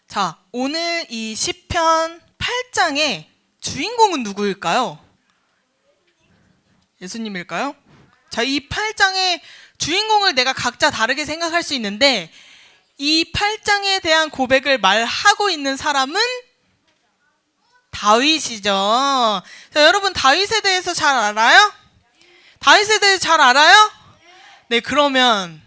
자, 오늘 이 시편 8장의 주인공은 누구일까요? 예수님일까요? 자, 이 8장의 주인공을 내가 각자 다르게 생각할 수 있는데 이 8장에 대한 고백을 말하고 있는 사람은 다윗이죠. 자, 여러분 다윗에 대해서 잘 알아요? 다윗에 대해서 잘 알아요? 네, 그러면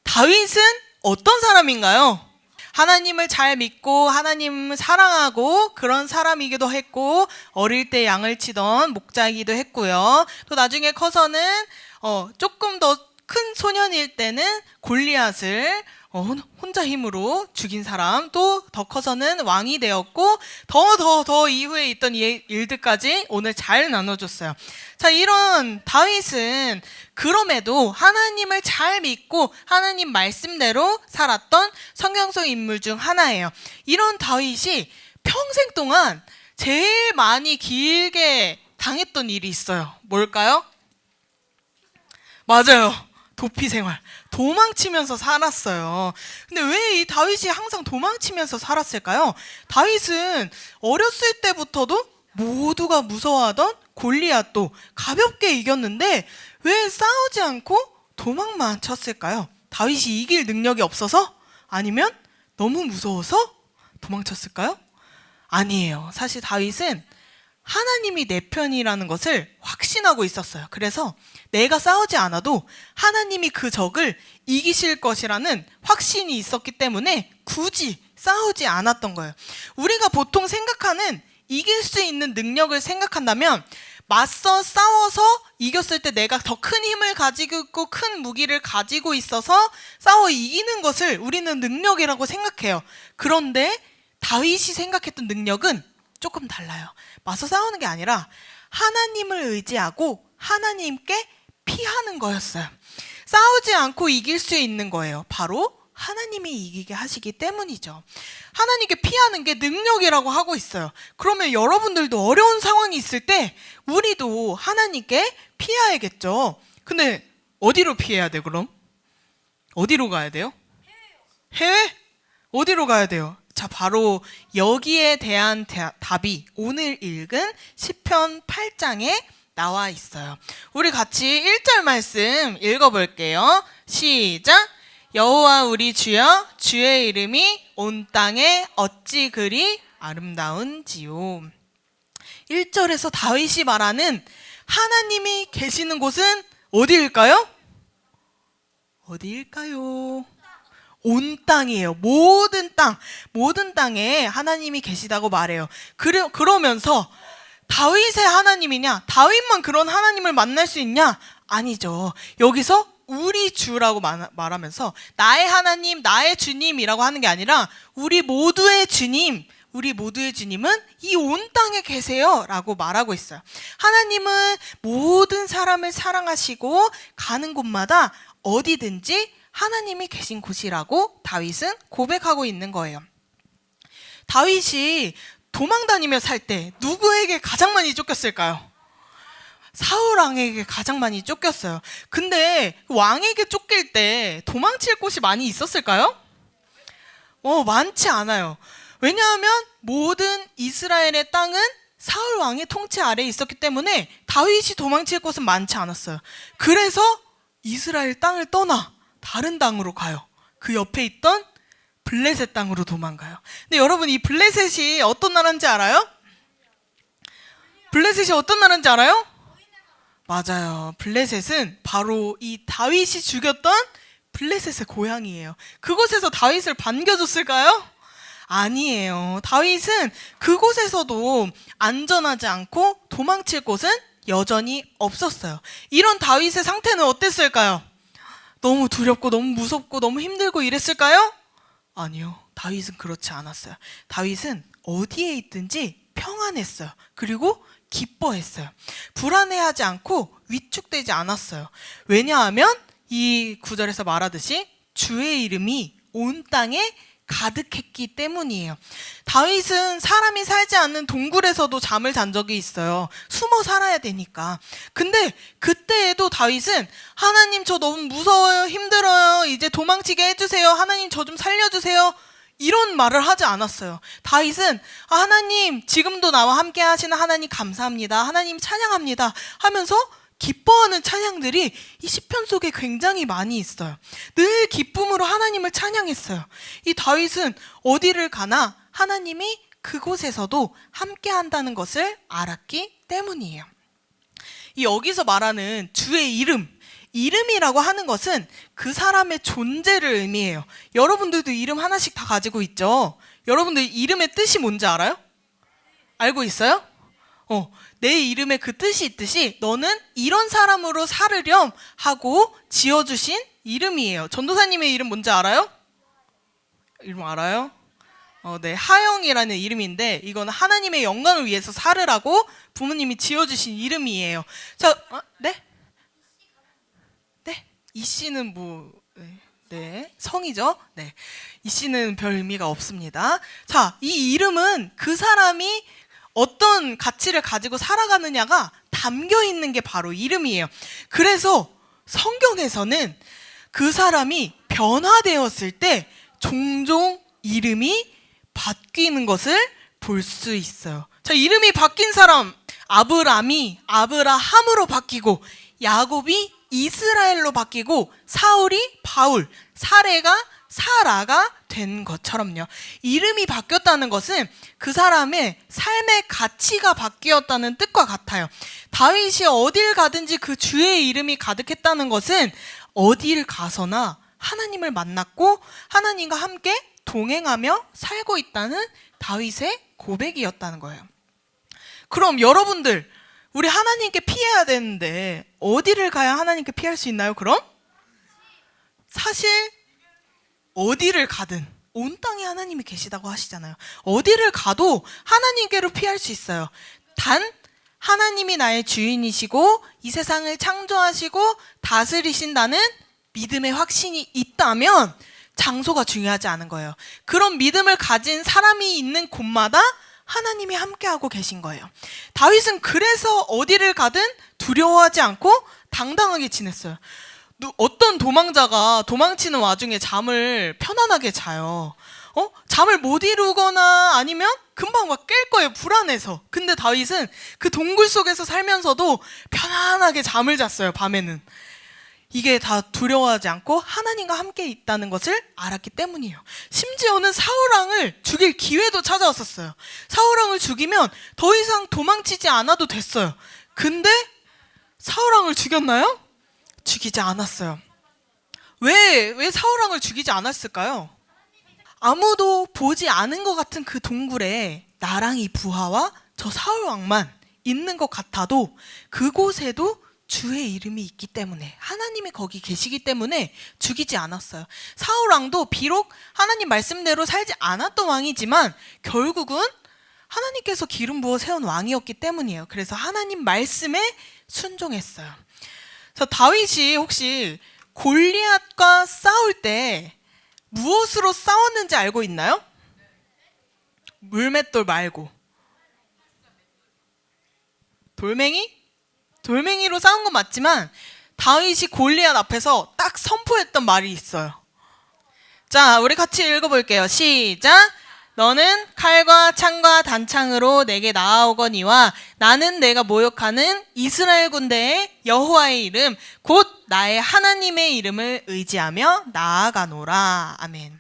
다윗은 어떤 사람인가요? 하나님을 잘 믿고 하나님을 사랑하고 그런 사람이기도 했고 어릴 때 양을 치던 목자이기도 했고요. 또 나중에 커서는 조금 더 큰 소년일 때는 골리앗을 혼자 힘으로 죽인 사람, 또 더 커서는 왕이 되었고 더 이후에 있던 일들까지 오늘 잘 나눠줬어요. 자, 이런 다윗은 그럼에도 하나님을 잘 믿고 하나님 말씀대로 살았던 성경 속 인물 중 하나예요. 이런 다윗이 평생 동안 제일 많이 길게 당했던 일이 있어요. 뭘까요? 맞아요. 도피 생활. 도망치면서 살았어요. 근데 왜 이 다윗이 항상 도망치면서 살았을까요? 다윗은 어렸을 때부터도 모두가 무서워하던 골리앗도 가볍게 이겼는데 왜 싸우지 않고 도망만 쳤을까요? 다윗이 이길 능력이 없어서? 아니면 너무 무서워서 도망쳤을까요? 아니에요. 사실 다윗은 하나님이 내 편이라는 것을 확신하고 있었어요. 그래서 내가 싸우지 않아도 하나님이 그 적을 이기실 것이라는 확신이 있었기 때문에 굳이 싸우지 않았던 거예요. 우리가 보통 생각하는 이길 수 있는 능력을 생각한다면 맞서 싸워서 이겼을 때 내가 더 큰 힘을 가지고 있고 큰 무기를 가지고 있어서 싸워 이기는 것을 우리는 능력이라고 생각해요. 그런데 다윗이 생각했던 능력은 조금 달라요. 맞서 싸우는 게 아니라 하나님을 의지하고 하나님께 피하는 거였어요. 싸우지 않고 이길 수 있는 거예요. 바로 하나님이 이기게 하시기 때문이죠. 하나님께 피하는 게 능력이라고 하고 있어요. 그러면 여러분들도 어려운 상황이 있을 때 우리도 하나님께 피해야겠죠. 근데 어디로 피해야 돼 그럼? 어디로 가야 돼요? 해외? 어디로 가야 돼요? 자, 바로 여기에 대한 답이 오늘 읽은 시편 8장에 나와 있어요. 우리 같이 1절 말씀 읽어볼게요. 시작! 여호와 우리 주여, 주의 이름이 온 땅에 어찌 그리 아름다운지요. 1절에서 다윗이 말하는 하나님이 계시는 곳은 어디일까요? 어디일까요? 온 땅이에요. 모든 땅에 하나님이 계시다고 말해요. 그러면서 다윗의 하나님이냐? 다윗만 그런 하나님을 만날 수 있냐? 아니죠. 여기서 우리 주라고 말하면서 나의 하나님, 나의 주님이라고 하는 게 아니라 우리 모두의 주님은 이 온 땅에 계세요 라고 말하고 있어요. 하나님은 모든 사람을 사랑하시고 가는 곳마다 어디든지 하나님이 계신 곳이라고 다윗은 고백하고 있는 거예요. 다윗이 도망다니며 살 때 누구에게 가장 많이 쫓겼을까요? 사울 왕에게 가장 많이 쫓겼어요. 근데 왕에게 쫓길 때 도망칠 곳이 많이 있었을까요? 많지 않아요. 왜냐하면 모든 이스라엘의 땅은 사울 왕의 통치 아래에 있었기 때문에 다윗이 도망칠 곳은 많지 않았어요. 그래서 이스라엘 땅을 떠나 다른 땅으로 가요. 그 옆에 있던 블레셋 땅으로 도망가요. 근데 여러분 이 블레셋이 어떤 나라인지 알아요? 블레셋이 어떤 나라인지 알아요? 맞아요. 블레셋은 바로 이 다윗이 죽였던 블레셋의 고향이에요. 그곳에서 다윗을 반겨줬을까요? 아니에요. 다윗은 그곳에서도 안전하지 않고 도망칠 곳은 여전히 없었어요. 이런 다윗의 상태는 어땠을까요? 너무 두렵고 너무 무섭고 너무 힘들고 이랬을까요? 아니요. 다윗은 그렇지 않았어요. 다윗은 어디에 있든지 평안했어요. 그리고 기뻐했어요. 불안해하지 않고 위축되지 않았어요. 왜냐하면 이 구절에서 말하듯이 주의 이름이 온 땅에 가득했기 때문이에요. 다윗은 사람이 살지 않는 동굴에서도 잠을 잔 적이 있어요. 숨어 살아야 되니까. 근데 그때에도 다윗은 하나님 저 너무 무서워요. 힘들어요. 이제 도망치게 해주세요. 하나님 저 좀 살려주세요. 이런 말을 하지 않았어요. 다윗은 하나님 지금도 나와 함께 하시는 하나님 감사합니다. 하나님 찬양합니다 하면서 기뻐하는 찬양들이 이 시편 속에 굉장히 많이 있어요. 늘 기쁨으로 하나님을 찬양했어요. 이 다윗은 어디를 가나 하나님이 그곳에서도 함께 한다는 것을 알았기 때문이에요. 이 여기서 말하는 주의 이름이라고 하는 것은 그 사람의 존재를 의미해요. 여러분들도 이름 하나씩 다 가지고 있죠? 여러분들 이름의 뜻이 뭔지 알아요? 알고 있어요? 내 이름에 그 뜻이 있듯이 너는 이런 사람으로 살으렴 하고 지어주신 이름이에요. 전도사님의 이름 뭔지 알아요? 이름 알아요? 네, 하영이라는 이름인데 이거는 하나님의 영광을 위해서 살으라고 부모님이 지어주신 이름이에요. 자, 네? 네? 이 씨는 뭐... 네, 성이죠? 네, 이 씨는 별 의미가 없습니다. 자, 이 이름은 그 사람이 어떤 가치를 가지고 살아가느냐가 담겨 있는 게 바로 이름이에요. 그래서 성경에서는 그 사람이 변화되었을 때 종종 이름이 바뀌는 것을 볼 수 있어요. 자, 이름이 바뀐 사람, 아브람이 아브라함으로 바뀌고 야곱이 이스라엘로 바뀌고 사울이 바울, 사레가 사라가 된 것처럼요. 이름이 바뀌었다는 것은 그 사람의 삶의 가치가 바뀌었다는 뜻과 같아요. 다윗이 어딜 가든지 그 주의 이름이 가득했다는 것은 어딜 가서나 하나님을 만났고 하나님과 함께 동행하며 살고 있다는 다윗의 고백이었다는 거예요. 그럼 여러분들, 우리 하나님께 피해야 되는데 어디를 가야 하나님께 피할 수 있나요, 그럼? 사실 어디를 가든 온 땅에 하나님이 계시다고 하시잖아요. 어디를 가도 하나님께로 피할 수 있어요. 단 하나님이 나의 주인이시고 이 세상을 창조하시고 다스리신다는 믿음의 확신이 있다면 장소가 중요하지 않은 거예요. 그런 믿음을 가진 사람이 있는 곳마다 하나님이 함께하고 계신 거예요. 다윗은 그래서 어디를 가든 두려워하지 않고 당당하게 지냈어요. 어떤 도망자가 도망치는 와중에 잠을 편안하게 자요. 잠을 못 이루거나 아니면 금방 막 깰 거예요, 불안해서. 근데 다윗은 그 동굴 속에서 살면서도 편안하게 잠을 잤어요, 밤에는. 이게 다 두려워하지 않고 하나님과 함께 있다는 것을 알았기 때문이에요. 심지어는 사울왕을 죽일 기회도 찾아왔었어요. 사울왕을 죽이면 더 이상 도망치지 않아도 됐어요. 근데 사울왕을 죽였나요? 죽이지 않았어요. 왜 사울왕을 죽이지 않았을까요? 아무도 보지 않은 것 같은 그 동굴에 나랑 이 부하와 저 사울왕만 있는 것 같아도 그곳에도 주의 이름이 있기 때문에, 하나님이 거기 계시기 때문에 죽이지 않았어요. 사울왕도 비록 하나님 말씀대로 살지 않았던 왕이지만 결국은 하나님께서 기름 부어 세운 왕이었기 때문이에요. 그래서 하나님 말씀에 순종했어요. 그래서 다윗이 혹시 골리앗과 싸울 때 무엇으로 싸웠는지 알고 있나요? 물맷돌 말고 돌멩이로 싸운 건 맞지만 다윗이 골리앗 앞에서 딱 선포했던 말이 있어요. 자, 우리 같이 읽어볼게요. 시작! 너는 칼과 창과 단창으로 내게 나아오거니와 나는 내가 모욕하는 이스라엘 군대의 여호와의 이름 곧 나의 하나님의 이름을 의지하며 나아가노라. 아멘.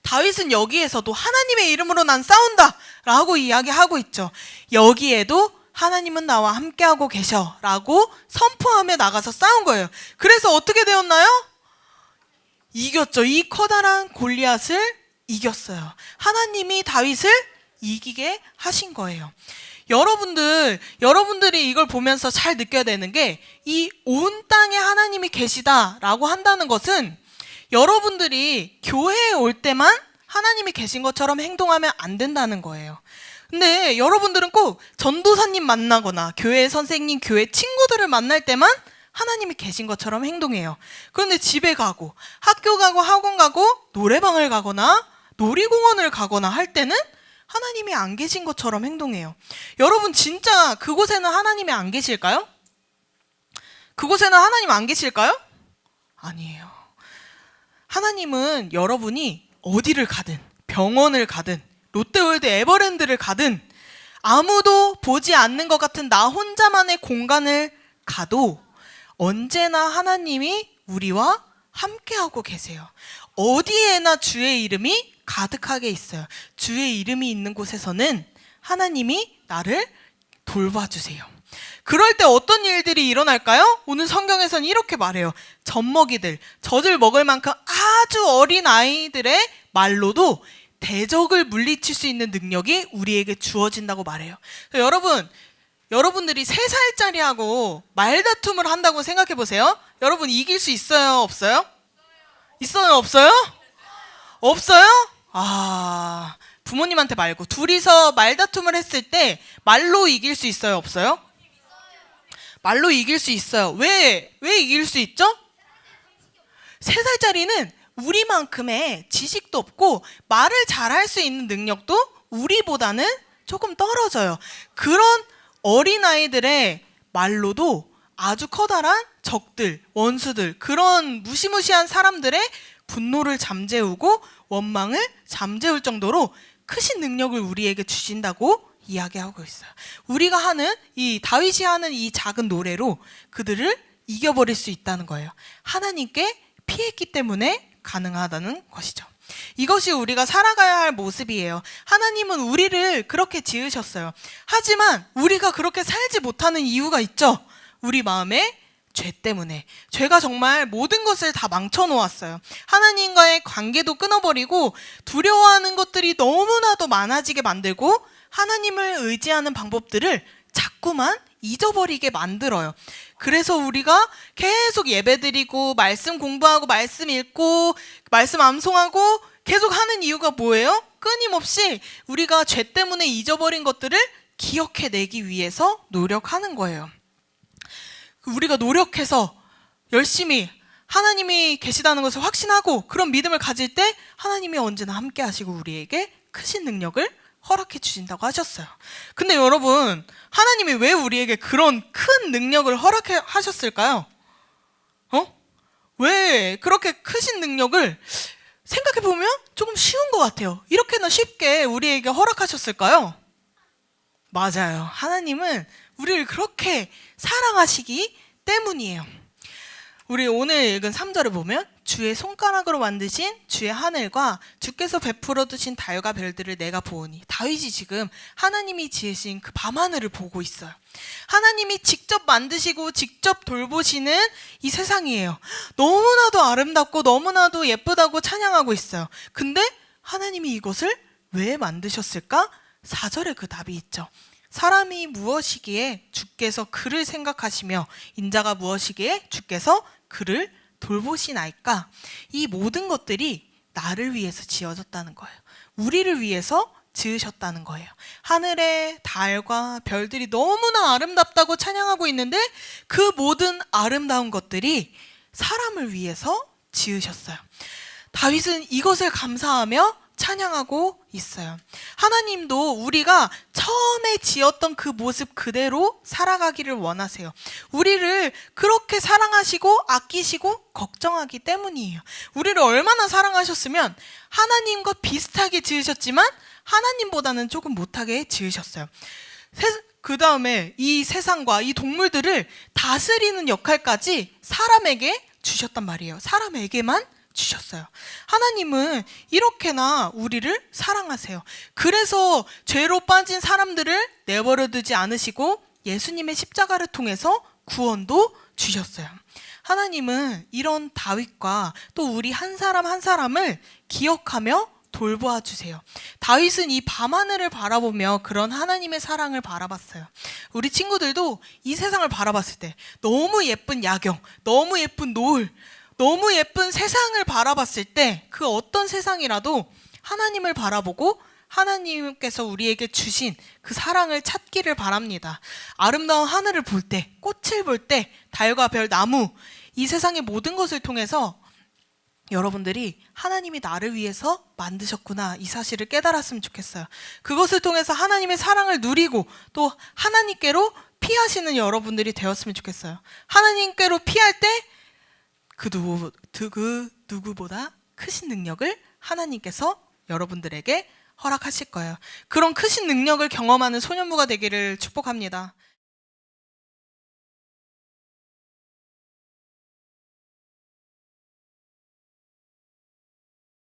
다윗은 여기에서도 하나님의 이름으로 난 싸운다 라고 이야기하고 있죠. 여기에도 하나님은 나와 함께하고 계셔 라고 선포하며 나가서 싸운 거예요. 그래서 어떻게 되었나요? 이겼죠. 이 커다란 골리앗을 이겼어요. 하나님이 다윗을 이기게 하신 거예요. 여러분들이 이걸 보면서 잘 느껴야 되는 게, 이 온 땅에 하나님이 계시다라고 한다는 것은 여러분들이 교회에 올 때만 하나님이 계신 것처럼 행동하면 안 된다는 거예요. 근데 여러분들은 꼭 전도사님 만나거나 교회 선생님, 교회 친구들을 만날 때만 하나님이 계신 것처럼 행동해요. 그런데 집에 가고 학교 가고 학원 가고 노래방을 가거나 놀이공원을 가거나 할 때는 하나님이 안 계신 것처럼 행동해요. 여러분 진짜 그곳에는 하나님이 안 계실까요? 그곳에는 하나님 안 계실까요? 아니에요. 하나님은 여러분이 어디를 가든, 병원을 가든, 롯데월드 에버랜드를 가든, 아무도 보지 않는 것 같은 나 혼자만의 공간을 가도 언제나 하나님이 우리와 함께하고 계세요. 어디에나 주의 이름이 가득하게 있어요. 주의 이름이 있는 곳에서는 하나님이 나를 돌봐주세요. 그럴 때 어떤 일들이 일어날까요? 오늘 성경에서는 이렇게 말해요. 젖먹이들, 젖을 먹을 만큼 아주 어린 아이들의 말로도 대적을 물리칠 수 있는 능력이 우리에게 주어진다고 말해요. 여러분들이 3살짜리하고 말다툼을 한다고 생각해 보세요. 여러분 이길 수 있어요? 없어요? 있어요? 없어요? 없어요? 부모님한테 말고 둘이서 말다툼을 했을 때 말로 이길 수 있어요? 없어요? 말로 이길 수 있어요. 왜 이길 수 있죠? 3살짜리는 우리만큼의 지식도 없고 말을 잘할 수 있는 능력도 우리보다는 조금 떨어져요. 그런 어린아이들의 말로도 아주 커다란 적들, 원수들, 그런 무시무시한 사람들의 분노를 잠재우고 원망을 잠재울 정도로 크신 능력을 우리에게 주신다고 이야기하고 있어요. 우리가 하는 이 다윗이 하는 이 작은 노래로 그들을 이겨버릴 수 있다는 거예요. 하나님께 피했기 때문에 가능하다는 것이죠. 이것이 우리가 살아가야 할 모습이에요. 하나님은 우리를 그렇게 지으셨어요. 하지만 우리가 그렇게 살지 못하는 이유가 있죠. 우리 마음에 죄 때문에. 죄가 정말 모든 것을 다 망쳐놓았어요. 하나님과의 관계도 끊어버리고 두려워하는 것들이 너무나도 많아지게 만들고 하나님을 의지하는 방법들을 자꾸만 잊어버리게 만들어요. 그래서 우리가 계속 예배드리고 말씀 공부하고 말씀 읽고 말씀 암송하고 계속 하는 이유가 뭐예요? 끊임없이 우리가 죄 때문에 잊어버린 것들을 기억해내기 위해서 노력하는 거예요. 우리가 노력해서 열심히 하나님이 계시다는 것을 확신하고 그런 믿음을 가질 때 하나님이 언제나 함께 하시고 우리에게 크신 능력을 허락해 주신다고 하셨어요. 근데 여러분, 하나님이 왜 우리에게 그런 큰 능력을 허락해 하셨을까요? 왜 그렇게 크신 능력을 생각해보면 조금 쉬운 것 같아요. 이렇게나 쉽게 우리에게 허락하셨을까요? 맞아요. 하나님은 우리를 그렇게 사랑하시기 때문이에요. 우리 오늘 읽은 3절을 보면 주의 손가락으로 만드신 주의 하늘과 주께서 베풀어 두신 달과 별들을 내가 보오니, 다윗이 지금 하나님이 지으신 그 밤하늘을 보고 있어요. 하나님이 직접 만드시고 직접 돌보시는 이 세상이에요. 너무나도 아름답고 너무나도 예쁘다고 찬양하고 있어요. 근데 하나님이 이것을 왜 만드셨을까? 4절에 그 답이 있죠. 사람이 무엇이기에 주께서 그를 생각하시며 인자가 무엇이기에 주께서 그를 돌보시나이까? 이 모든 것들이 나를 위해서 지어졌다는 거예요. 우리를 위해서 지으셨다는 거예요. 하늘의 달과 별들이 너무나 아름답다고 찬양하고 있는데 그 모든 아름다운 것들이 사람을 위해서 지으셨어요. 다윗은 이것을 감사하며 찬양하고 있어요. 하나님도 우리가 처음에 지었던 그 모습 그대로 살아가기를 원하세요. 우리를 그렇게 사랑하시고 아끼시고 걱정하기 때문이에요. 우리를 얼마나 사랑하셨으면 하나님과 비슷하게 지으셨지만 하나님보다는 조금 못하게 지으셨어요. 그 다음에 이 세상과 이 동물들을 다스리는 역할까지 사람에게 주셨단 말이에요. 사람에게만 주셨어요. 하나님은 이렇게나 우리를 사랑하세요. 그래서 죄로 빠진 사람들을 내버려 두지 않으시고 예수님의 십자가를 통해서 구원도 주셨어요. 하나님은 이런 다윗과 또 우리 한 사람 한 사람을 기억하며 돌보아 주세요. 다윗은 이 밤하늘을 바라보며 그런 하나님의 사랑을 바라봤어요. 우리 친구들도 이 세상을 바라봤을 때 너무 예쁜 야경, 너무 예쁜 노을, 너무 예쁜 세상을 바라봤을 때 그 어떤 세상이라도 하나님을 바라보고 하나님께서 우리에게 주신 그 사랑을 찾기를 바랍니다. 아름다운 하늘을 볼 때, 꽃을 볼 때, 달과 별, 나무, 이 세상의 모든 것을 통해서 여러분들이 하나님이 나를 위해서 만드셨구나, 이 사실을 깨달았으면 좋겠어요. 그것을 통해서 하나님의 사랑을 누리고 또 하나님께로 피하시는 여러분들이 되었으면 좋겠어요. 하나님께로 피할 때 그 누구보다 크신 능력을 하나님께서 여러분들에게 허락하실 거예요. 그런 크신 능력을 경험하는 소년부가 되기를 축복합니다.